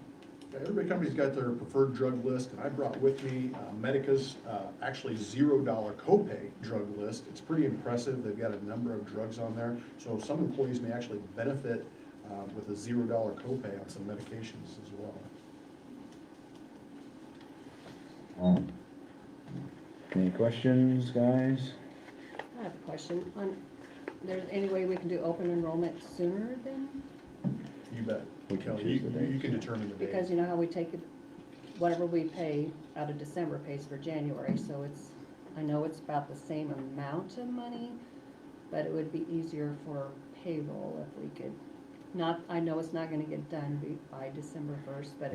Every company's got their preferred drug list, and I brought with me Medica's actually $0 copay drug list. It's pretty impressive. They've got a number of drugs on there, so some employees may actually benefit with a $0 copay on some medications as well. Any questions, guys? I have a question. There's any way we can do open enrollment sooner than, You bet. We can Kelly, choose the dates. you can determine the date. because you know how we take it, whatever we pay out of December pays for January, so I know it's about the same amount of money, but it would be easier for payroll if we could, I know it's not gonna get done by December 1st, but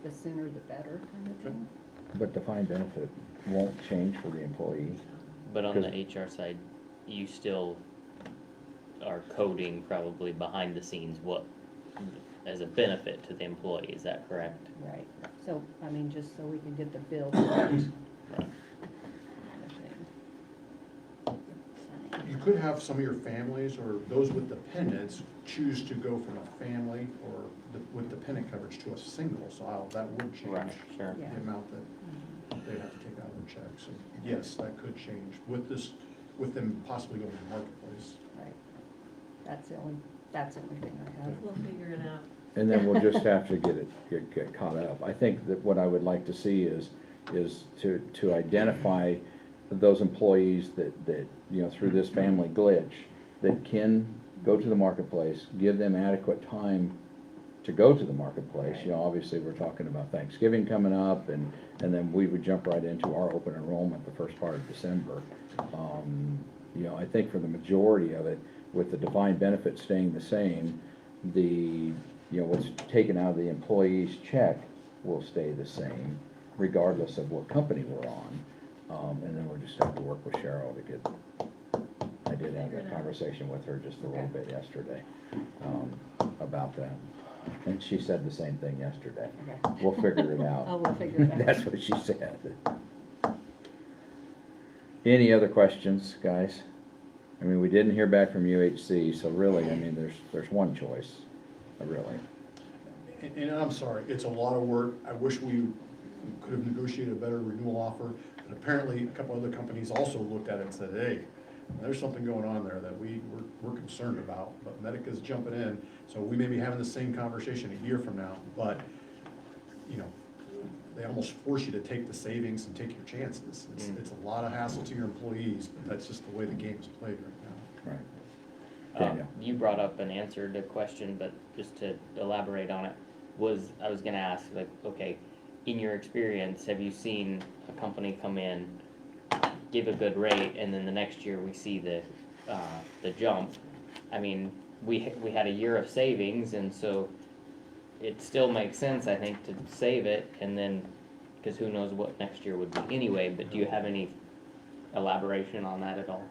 the sooner the better kind of thing. But defined benefit won't change for the employee. But on the HR side, you still are coding probably behind the scenes what, as a benefit to the employee, is that correct? Right, so, I mean, just so we can get the bill correct. Right. You could have some of your families or those with dependents choose to go from a family or with dependent coverage to a single, so that would change Right, sure. Yeah. the amount that they have to take out of their check. So yes, that could change with them possibly going to the marketplace. Right, that's the only thing I have. We'll figure it out. And then we'll just have to get caught up. I think that what I would like to see is to identify those employees that, you know, through this family glitch, that can go to the marketplace, give them adequate time to go to the marketplace. You know, obviously, we're talking about Thanksgiving coming up, and then we would jump right into our open enrollment the first part of December. You know, I think for the majority of it, with the defined benefit staying the same, you know, what's taken out of the employee's check will stay the same, regardless of what company we're on. And then we'll just have to work with Cheryl to get, I did have a conversation with her just a little bit yesterday about that. And she said the same thing yesterday. Okay. We'll figure it out. Oh, we'll figure it out. That's what she said. Any other questions, guys? I mean, we didn't hear back from UHC, so really, I mean, there's one choice, really. And I'm sorry, it's a lot of work. I wish we could have negotiated a better renewal offer. But apparently, a couple other companies also looked at it and said, hey, there's something going on there that we're concerned about. But Medica's jumping in, so we may be having the same conversation a year from now. But, you know, they almost force you to take the savings and take your chances. It's a lot of hassle to your employees, but that's just the way the game's played right now. Right. Daniel. You brought up an answer to a question, but just to elaborate on it, I was gonna ask, like, okay, in your experience, have you seen a company come in, give a good rate, and then the next year we see the jump? I mean, we had a year of savings, and so it still makes sense, I think, to save it, and then, because who knows what next year would be anyway, but do you have any elaboration on that at all?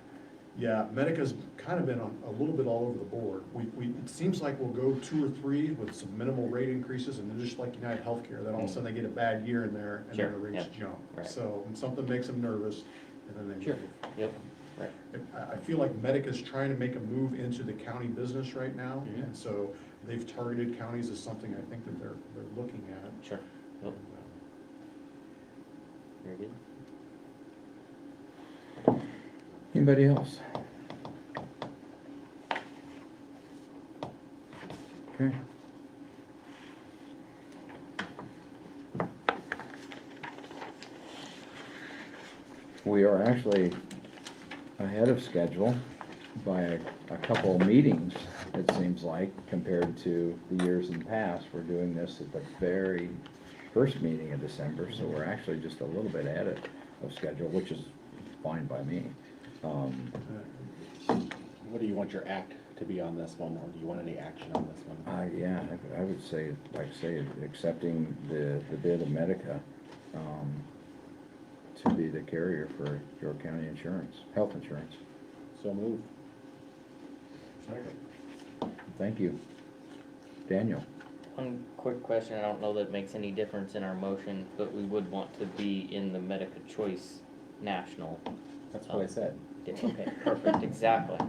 Yeah, Medica's kind of been a little bit all over the board. It seems like we'll go 2 or 3 with some minimal rate increases, and then just like United Healthcare, then all of a sudden they get a bad year in there, and Sure, then the rates yep, jump. right. So when something makes them nervous, and then they Sure. move. Yep, right. I feel like Medica's trying to make a move into the county business right now, Mhm. and so they've targeted counties as something I think that they're looking at. Sure. Yep. Very good. Anybody else? Okay. We are actually ahead of schedule by a couple of meetings, it seems like, compared to the years in the past. We're doing this at the very first meeting of December, so we're actually just a little bit ahead of schedule, which is fine by me. What do you want your act to be on this one, or do you want any action on this one? Yeah, I would say, like I say, accepting the bid of Medica to be the carrier for York County insurance, health insurance. So move. Thank you. Daniel? One quick question, I don't know that it makes any difference in our motion, but we would want to be in the Medica Choice National. That's what I said. Okay, perfect, exactly.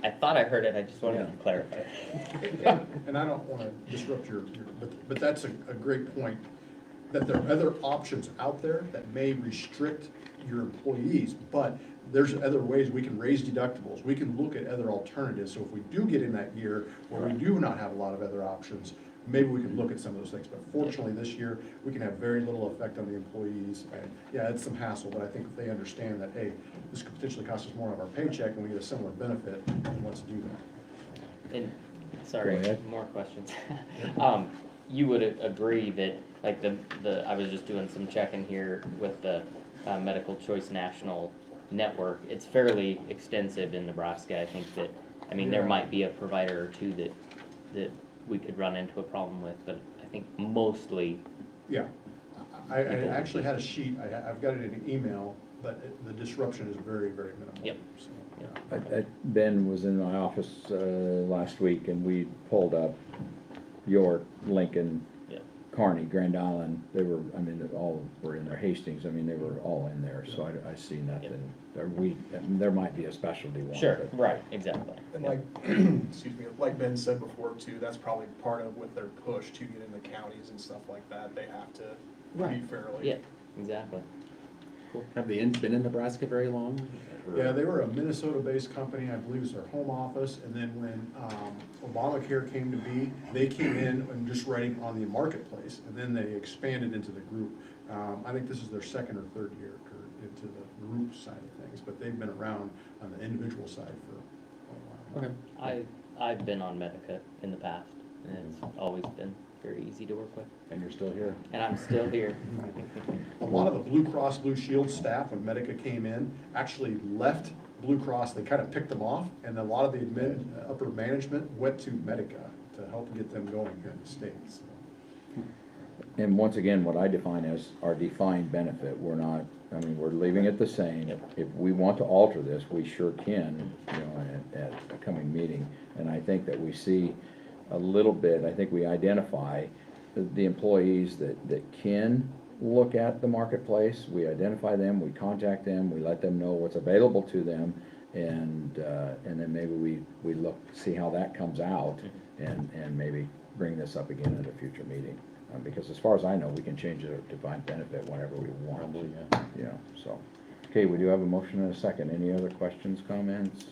I thought I heard it, I just wanted to clarify. And I don't want to disrupt but that's a great point, that there are other options out there that may restrict your employees, but there's other ways we can raise deductibles. We can look at other alternatives. So if we do get in that year where we do not have a lot of other options, maybe we can look at some of those things. But fortunately, this year, we can have very little effect on the employees. And yeah, it's some hassle, but I think if they understand that, hey, this could potentially cost us more of our paycheck and we get a similar benefit, then let's do that. And, sorry, Go ahead. more questions. You would agree that, like, I was just doing some checking here with the Medical Choice National Network. It's fairly extensive in Nebraska. I think that, I mean, there might be a provider or two that we could run into a problem with, but I think mostly, Yeah, I actually had a sheet, I've got it in an email, but the disruption is very, very minimal. Yep. So, yeah. Ben was in my office last week, and we pulled up York, Lincoln, Yep. Kearney, Grand Island. They were, I mean, they all were in there. Hastings, I mean, they were all in there, so I see nothing. There might be a specialty one. sure, but- right, exactly. And like, excuse me, like Ben said before too, that's probably part of with their push to get into counties and stuff like that. They have to be Right. fairly. Yeah, exactly. Have they been in Nebraska very long? Yeah, they were a Minnesota-based company, I believe it's their home office, and then when Obamacare came to be, they came in and just writing on the marketplace, and then they expanded into the group. I think this is their second or third year into the group side of things, but they've been around on the individual side for a while. Okay. I've been on Medica in the past, and it's always been very easy to work with, And you're still here. and I'm still here. A lot of the Blue Cross Blue Shield staff, when Medica came in, actually left Blue Cross, they kind of picked them off, and a lot of the upper management went to Medica to help get them going here in the States. And once again, what I define as our defined benefit, we're not, I mean, we're leaving it the same. If we want to alter this, we sure can, you know, at a coming meeting. And I think that we see a little bit, I think we identify the employees that can look at the marketplace. We identify them, we contact them, we let them know what's available to them, And then maybe we look, see how that comes out, and maybe bring this up again at a future meeting. Because as far as I know, we can change it to defined benefit whenever we want. Probably, yeah. You know, so. Okay, we do have a motion and a second. Any other questions, comments?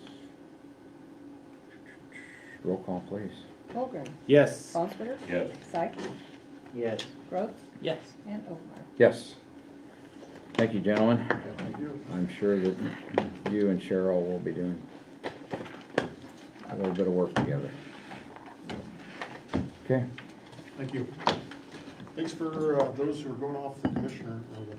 Roll call, please. Holgren, Yes. Osborne, Yes. Psych, Yes. Gross, Yes. and Overmeyer. Yes. Thank you, gentlemen. Thank you. I'm sure that you and Cheryl will be doing a little bit of work together. Okay, Thank you. Thanks for those who are going off the commissioner or the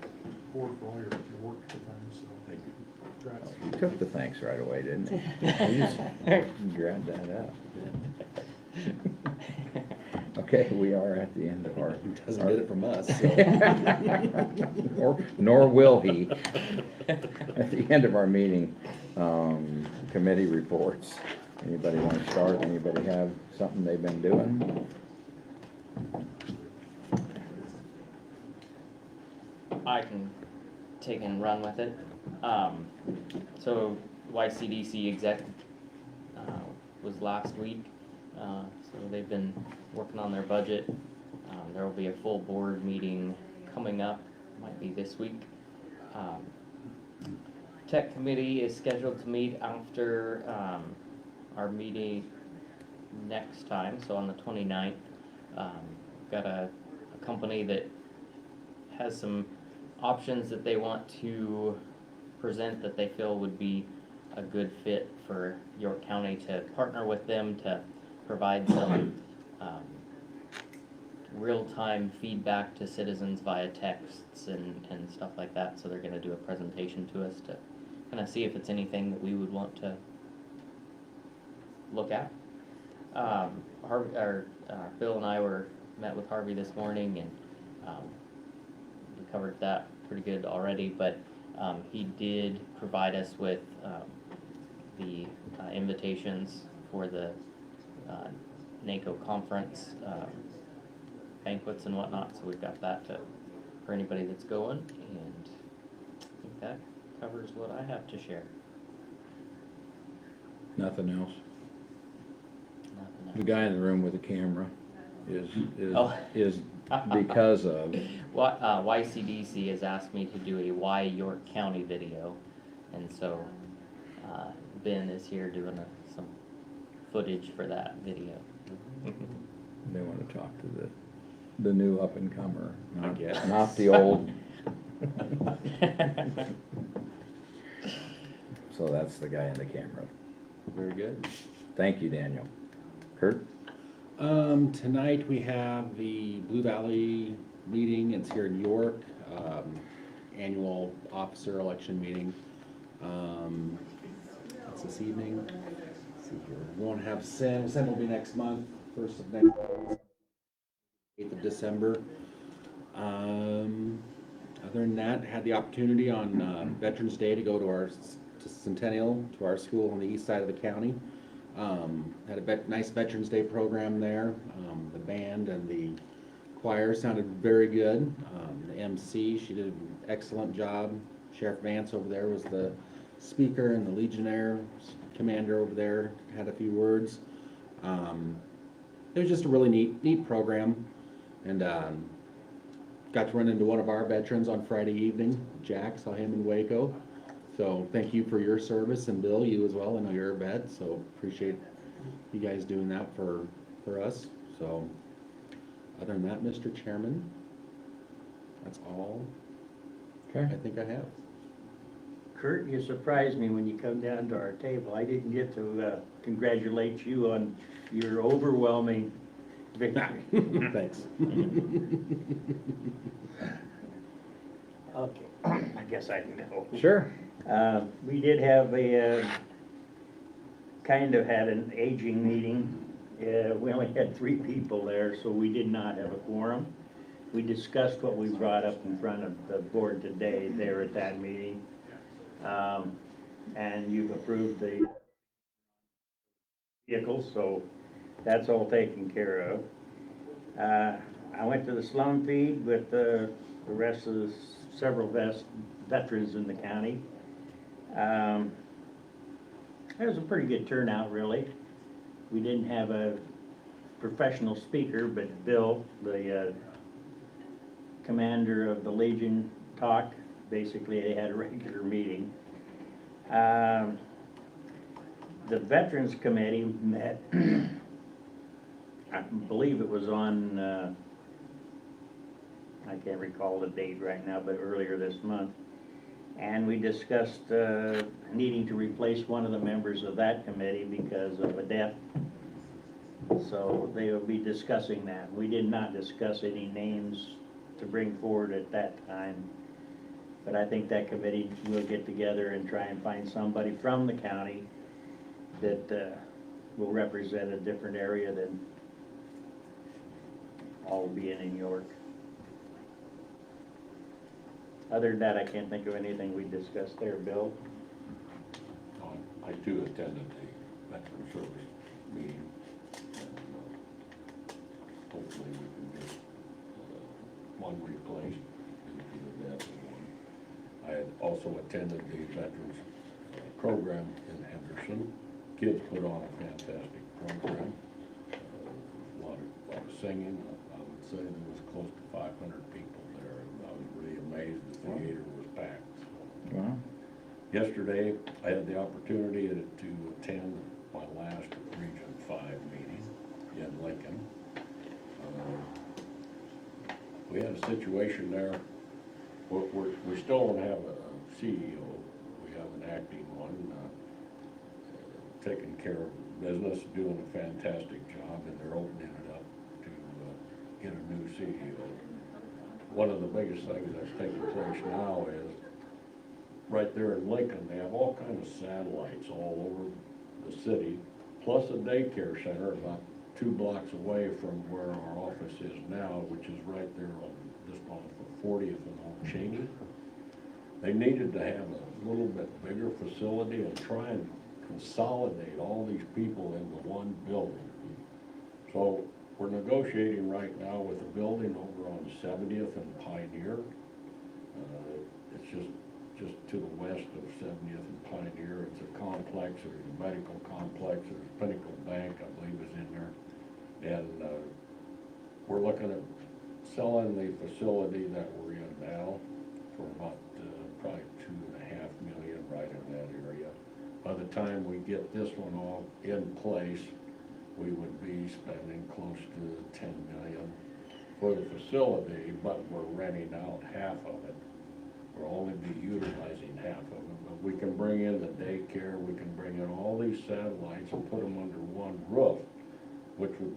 board for all your work at the time, so. Thank you. Congrats. you took the thanks right away, didn't you? You just grabbed that up. Okay, we are at the end of our. Doesn't get it from us, so. Nor will he. At the end of our meeting, committee reports. Anybody want to start? Anybody have something they've been doing? I can take and run with it. So YCDC exec was last week, so they've been working on their budget. There will be a full board meeting coming up, might be this week. Tech committee is scheduled to meet after our meeting next time, so on the 29th. Got a company that has some options that they want to present that they feel would be a good fit for York County to partner with them to provide some real-time feedback to citizens via texts and stuff like that. So they're going to do a presentation to us to kind of see if it's anything that we would want to look at. Bill and I met with Harvey this morning, and we covered that pretty good already, but he did provide us with the invitations for the NACO conference banquets and whatnot, so we've got that for anybody that's going, and I think that covers what I have to share. Nothing else? Nothing The else. guy in the room with the camera Oh. is because of, YCDC has asked me to do a Why York County video, and so Ben is here doing some footage for that video. they want to talk to the new up and comer, I guess. not the old. So that's the guy in the camera. Very good. Thank you, Daniel. Kurt? Tonight we have the Blue Valley meeting. It's here in York, annual officer election meeting. That's this evening. Let's see here. We won't have Sen will be next month, 1st of next, 8th of December. Other than that, had the opportunity on Veterans Day to go to Centennial, to our school on the east side of the county. Had a nice Veterans Day program there. The band and the choir sounded very good. The MC, she did an excellent job. Sheriff Vance over there was the speaker, and the Legionnaire commander over there had a few words. It was just a really neat program, and got to run into one of our veterans on Friday evening. Jack, saw him in Waco. So thank you for your service, and Bill, you as well. I know you're a vet, so appreciate you guys doing that for us. So other than that, Mr. Chairman, that's all Okay. I think I have. Kurt, you surprised me when you come down to our table. I didn't get to congratulate you on your overwhelming victory. Thanks. Okay, I guess I know. Sure. We did have kind of had an aging meeting. We only had 3 people there, so we did not have a quorum. We discussed what we brought up in front of the board today there at that meeting. And you've approved the vehicles, so that's all taken care of. I went to the Sloan Feed with the rest of the several veterans in the county. It was a pretty good turnout, really. We didn't have a professional speaker, but Bill, the commander of the Legion, talked. Basically, they had a regular meeting. The Veterans Committee met, I believe it was on, I can't recall the date right now, but earlier this month. And we discussed needing to replace one of the members of that committee because of a death. So they will be discussing that. We did not discuss any names to bring forward at that time. But I think that committee will get together and try and find somebody from the county that will represent a different area than all being in York. Other than that, I can't think of anything we discussed there, Bill. I too attended the veteran service meeting. And, hopefully we can get one replaced due to the death of one. I had also attended the veterans program in Henderson. Kids put on a fantastic program. A lot of singing. I would say there was close to 500 people there. I was really amazed the theater was packed. Wow. Yesterday, I had the opportunity to attend my last Region 5 meeting in Lincoln. We had a situation there, we still don't have a CEO, we have an acting one, taking care of business, doing a fantastic job, and they're opening it up to get a new CEO. One of the biggest things that's taking place now is, right there in Lincoln, they have all kinds of satellites all over the city, plus a daycare center about 2 blocks away from where our office is now, which is right there on just off of 40th and Old Cheney. They needed to have a little bit bigger facility and try and consolidate all these people into one building. So we're negotiating right now with a building over on 70th and Pioneer. It's just to the west of 70th and Pioneer. It's a complex, there's a medical complex, there's Pinnacle Bank, I believe is in there. And we're looking at selling the facility that we're in now for about probably $2.5 million right in that area. By the time we get this one all in place, we would be spending close to $10 million for the facility, but we're renting out half of it. We'll only be utilizing half of it, but we can bring in the daycare, we can bring in all these satellites and put them under one roof, which would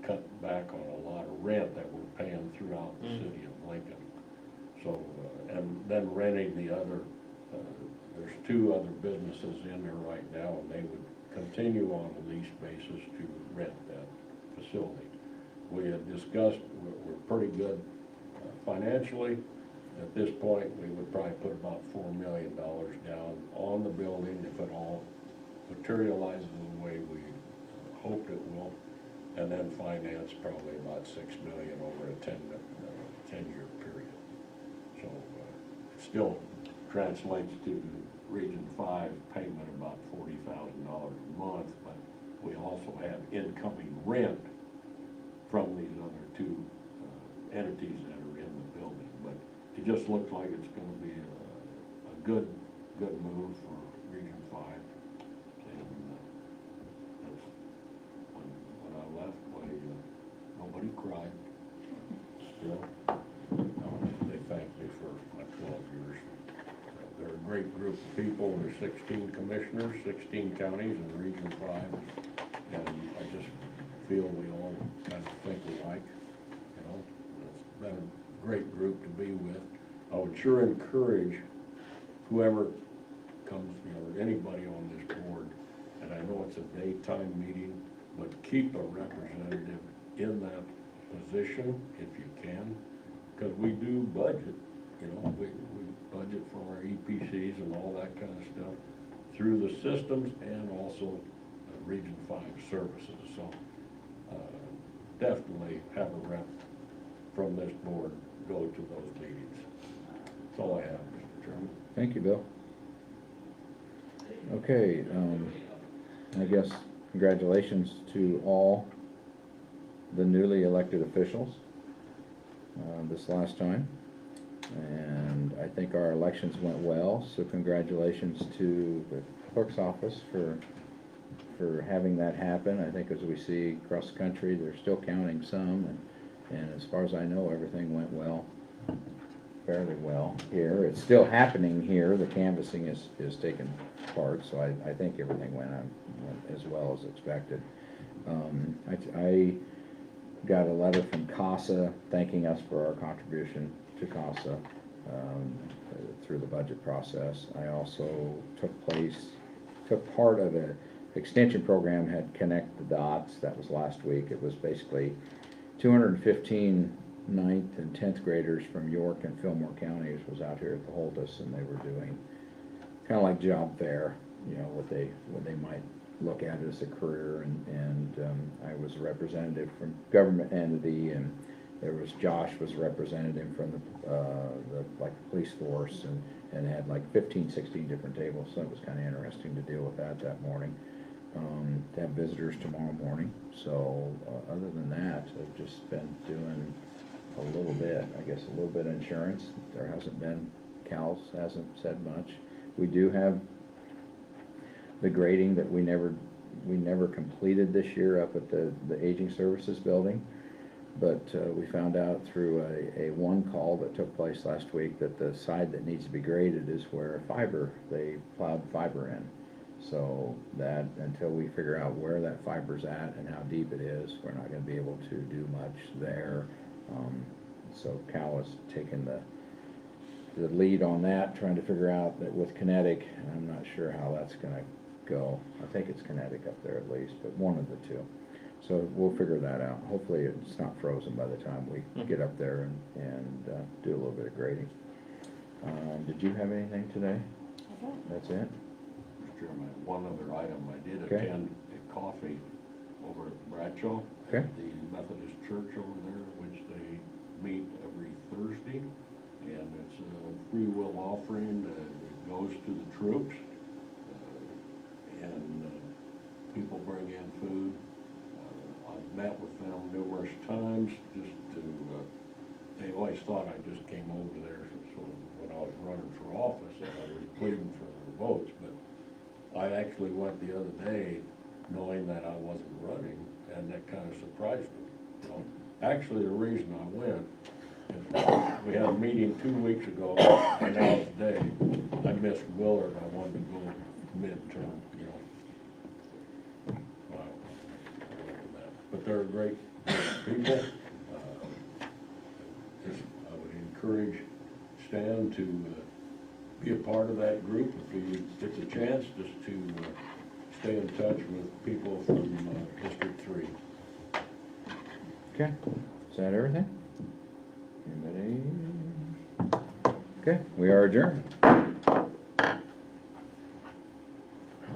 cut back on a lot of rent that we're paying throughout the city of Lincoln. So, and then renting the other, there's 2 other businesses in there right now, and they would continue on a lease basis to rent that facility. We had discussed, we're pretty good financially. At this point, we would probably put about $4 million down on the building if it all materializes the way we hoped it will, and then finance probably about $6 million over a 10-year period. So it still translates to Region 5 payment about $40,000 a month, but we also have incoming rent from these other 2 entities that are in the building. But it just looks like it's going to be a good move for Region 5. And that's, when I left, nobody cried. Still, they thanked me for my 12 years. They're a great group of people. There's 16 commissioners, 16 counties in Region 5. And I just feel we all kind of think alike, you know. It's been a great group to be with. I would sure encourage whoever comes, you know, anybody on this board, and I know it's a daytime meeting, but keep a representative in that position if you can, because we do budget, you know, we budget for our EPCs and all that kind of stuff through the systems and also Region 5 services. So definitely have a rep from this board go to those meetings. That's all I have, Mr. Chairman. Thank you, Bill. Okay, I guess congratulations to all the newly elected officials this last time. And I think our elections went well, so congratulations to the clerk's office for having that happen. I think as we see across the country, they're still counting some, and as far as I know, everything went well, fairly well here. It's still happening here, the canvassing is taking part, so I think everything went as well as expected. I got a letter from CASA thanking us for our contribution to CASA through the budget process. I also took part of an extension program, had Connect the Dots. That was last week. It was basically 215 9th and 10th graders from York and Fillmore counties was out here at the Holtus, and they were doing kind of like job fair, you know, what they might look at as a career, and I was a representative from government entity, and there was Josh was a representative from the police force, and had like 15, 16 different tables, so it was kind of interesting to deal with that morning. To have visitors tomorrow morning. So other than that, I've just been doing a little bit, I guess a little bit of insurance. There hasn't been, Cal hasn't said much. We do have the grading that we never completed this year up at the Aging Services building. But we found out through a one call that took place last week that the side that needs to be graded is where they plowed fiber in. So that, until we figure out where that fiber's at and how deep it is, we're not gonna be able to do much there. So Cal has taken the lead on that, trying to figure out that with Kinetic, and I'm not sure how that's gonna go. I think it's Kinetic up there at least, but one of the two. So we'll figure that out. Hopefully it's not frozen by the time we get up there and do a little bit of grading. Did you have anything today? That's it? Mr. Chairman, one other item, I did Okay. attend a coffee over at Bradshaw. Okay. At the Methodist Church over there, which they meet every Thursday, and it's a free will offering that goes to the troops. And people bring in food. I've met with them numerous times just to, they always thought I just came over there so when I was running for office and I was pleading for their votes, but I actually went the other day knowing that I wasn't running, and that kind of surprised me. You know, actually, the reason I went is we had a meeting 2 weeks ago, and now today, I missed Willard. I wanted to go midterm, you know. But they're great people. I would encourage Stan to be a part of that group if he gets a chance, just to stay in touch with people from District 3. Okay, is that everything? Anybody? Okay, we are adjourned.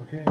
Okay.